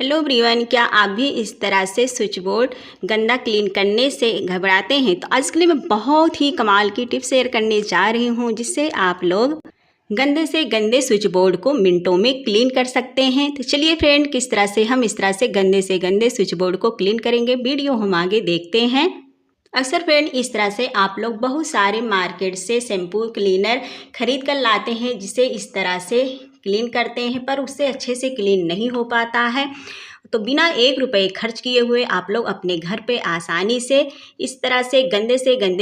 Hello everyone, क्या आप भी इस तरह से स्विच बोर्ड गंदा क्लीन करने से घबराते हैं? तो आज के लिए मैं बहुत ही कमाल की टिप्स शेयर करने जा रही हूं, जिससे आप लोग गंदे से गंदे स्विच बोर्ड को मिनटों में क्लीन कर सकते हैं। तो चलिए फ्रेंड, किस तरह से हम इस तरह से गंदे स्विच बोर्ड को क्लीन करेंगे, वीडियो हम आगे देखते हैं। अक्सर फ्रेंड, इस तरह से आप लोग बहुत सारे मार्केट से शैम्पू क्लीनर खरीद कर लाते हैं, जिसे इस तरह से क्लीन करते हैं, पर उससे अच्छे से क्लीन नहीं हो पाता है। तो बिना 1 रुपये खर्च किए हुए आप लोग अपने घर पे आसानी से इस तरह से गंदे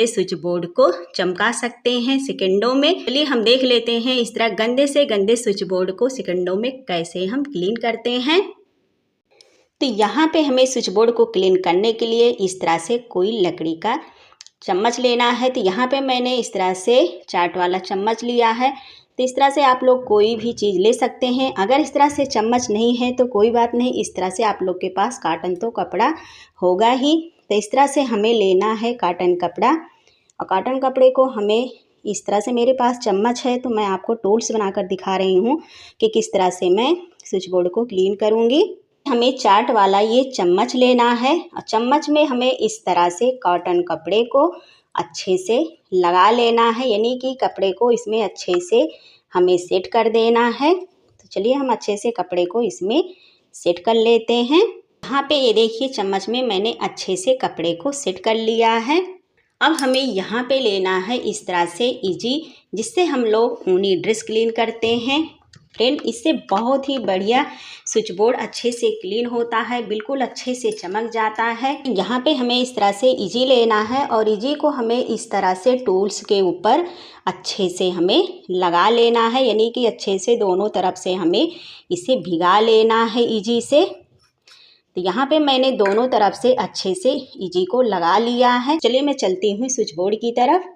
स्विच बोर्ड को चमका सकते हैं सेकंडों में। चलिए हम देख लेते हैं इस तरह गंदे स्विच बोर्ड को सेकंडों में कैसे हम क्लीन करते हैं। तो यहाँ पे हमें स्विच बोर्ड को क्लीन करने के लिए इस तरह से कोई लकड़ी का चम्मच लेना है। तो यहाँ पे मैंने इस तरह से चाट वाला चम्मच लिया है। तो इस तरह से आप लोग कोई भी चीज़ ले सकते हैं। अगर इस तरह से चम्मच नहीं है तो कोई बात नहीं, इस तरह से आप लोग के पास कॉटन तो कपड़ा होगा ही। तो इस तरह से हमें लेना है कॉटन कपड़ा, और कॉटन कपड़े को हमें इस तरह से, मेरे पास चम्मच है तो मैं आपको टूल्स बनाकर दिखा रही हूँ कि किस तरह से मैं स्विच बोर्ड को क्लीन करूँगी। हमें चाट वाला ये चम्मच लेना है, और चम्मच में हमें इस तरह से कॉटन कपड़े को अच्छे से लगा लेना है, यानी कि कपड़े को इसमें अच्छे से हमें सेट कर देना है। तो चलिए हम अच्छे से कपड़े को इसमें सेट कर लेते हैं। यहाँ पे ये देखिए, चम्मच में मैंने अच्छे से कपड़े को सेट कर लिया है। अब हमें यहाँ पे लेना है इस तरह से इजी, जिससे हम लोग ऊनी ड्रेस क्लीन करते हैं। फ्रेंड, इससे बहुत ही बढ़िया स्विच बोर्ड अच्छे से क्लीन होता है, बिल्कुल अच्छे से चमक जाता है। यहाँ पे हमें इस तरह से इजी लेना है, और इजी को हमें इस तरह से टूल्स के ऊपर अच्छे से हमें लगा लेना है, यानी कि अच्छे से दोनों तरफ से हमें इसे भिगा लेना है इजी से। तो यहाँ पे मैंने दोनों तरफ से अच्छे से इजी को लगा लिया है। चलिए मैं चलती हूँ स्विच बोर्ड की तरफ।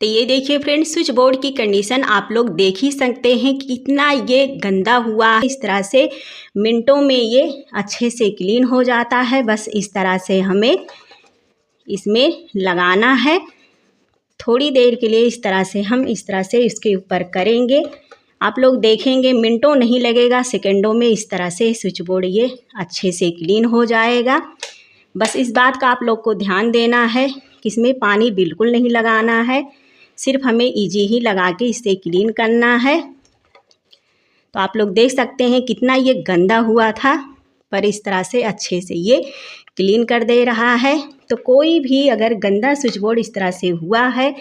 तो ये देखिए फ्रेंड, स्विच बोर्ड की कंडीशन आप लोग देख ही सकते हैं कि कितना ये गंदा हुआ है। इस तरह से मिनटों में ये अच्छे से क्लीन हो जाता है। बस इस तरह से हमें इसमें लगाना है। थोड़ी देर के लिए इस तरह से हम इस तरह से इसके ऊपर करेंगे, आप लोग देखेंगे मिनटों नहीं लगेगा, सेकंडों में इस तरह से स्विच बोर्ड ये अच्छे से क्लीन हो जाएगा। बस इस बात का आप लोग को ध्यान देना है कि इसमें पानी बिल्कुल नहीं लगाना है, सिर्फ हमें इजी ही लगा के इसे क्लीन करना है। तो आप लोग देख सकते हैं कितना ये गंदा हुआ था, पर इस तरह से अच्छे से ये क्लीन कर दे रहा है। तो कोई भी अगर गंदा स्विच बोर्ड इस तरह से हुआ है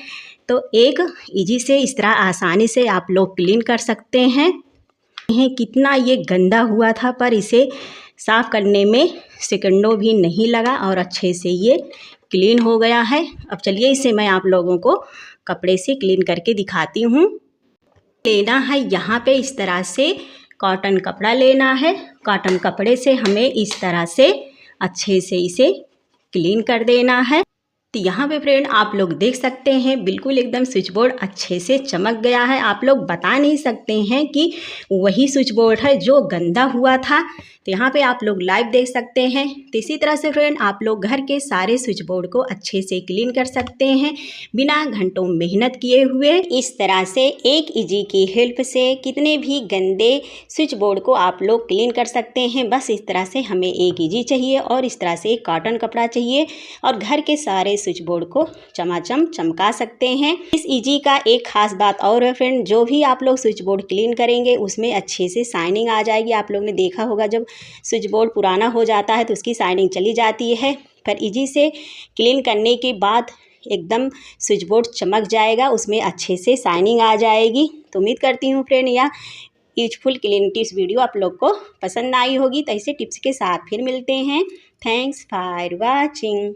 तो एक इजी से इस तरह आसानी से आप लोग क्लीन कर सकते हैं। कितना ये गंदा हुआ था, पर इसे साफ़ करने में सेकंडों भी नहीं लगा और अच्छे से ये क्लीन हो गया है। अब चलिए इसे मैं आप लोगों को कपड़े से क्लीन करके दिखाती हूँ। लेना है यहाँ पे इस तरह से कॉटन कपड़ा लेना है। कॉटन कपड़े से हमें इस तरह से अच्छे से इसे क्लीन कर देना है। तो यहाँ पे फ्रेंड आप लोग देख सकते हैं बिल्कुल एकदम स्विच बोर्ड अच्छे से चमक गया है। आप लोग बता नहीं सकते हैं कि वही स्विच बोर्ड है जो गंदा हुआ था। तो यहाँ पे आप लोग लाइव देख सकते हैं। तो इसी तरह से फ्रेंड आप लोग घर के सारे स्विच बोर्ड को अच्छे से क्लीन कर सकते हैं बिना घंटों मेहनत किए हुए। इस तरह से एक इजी की हेल्प से कितने भी गंदे स्विच बोर्ड को आप लोग क्लीन कर सकते हैं। बस इस तरह से हमें एक इजी चाहिए, और इस तरह से एक कॉटन कपड़ा चाहिए, और घर के सारे स्विच बोर्ड को चमाचम चमका सकते हैं। इस इजी का एक खास बात और है फ्रेंड, जो भी आप लोग स्विच बोर्ड क्लीन करेंगे उसमें अच्छे से शाइनिंग आ जाएगी। आप लोग ने देखा होगा जब स्विच बोर्ड पुराना हो जाता है तो उसकी शाइनिंग चली जाती है, पर इजी से क्लीन करने के बाद एकदम स्विच बोर्ड चमक जाएगा, उसमें अच्छे से शाइनिंग आ जाएगी। तो उम्मीद करती हूँ फ्रेंड यह यूजफुल क्लीन टिप्स वीडियो आप लोग को पसंद आई होगी। तो ऐसे टिप्स के साथ फिर मिलते हैं। Thanks for watching.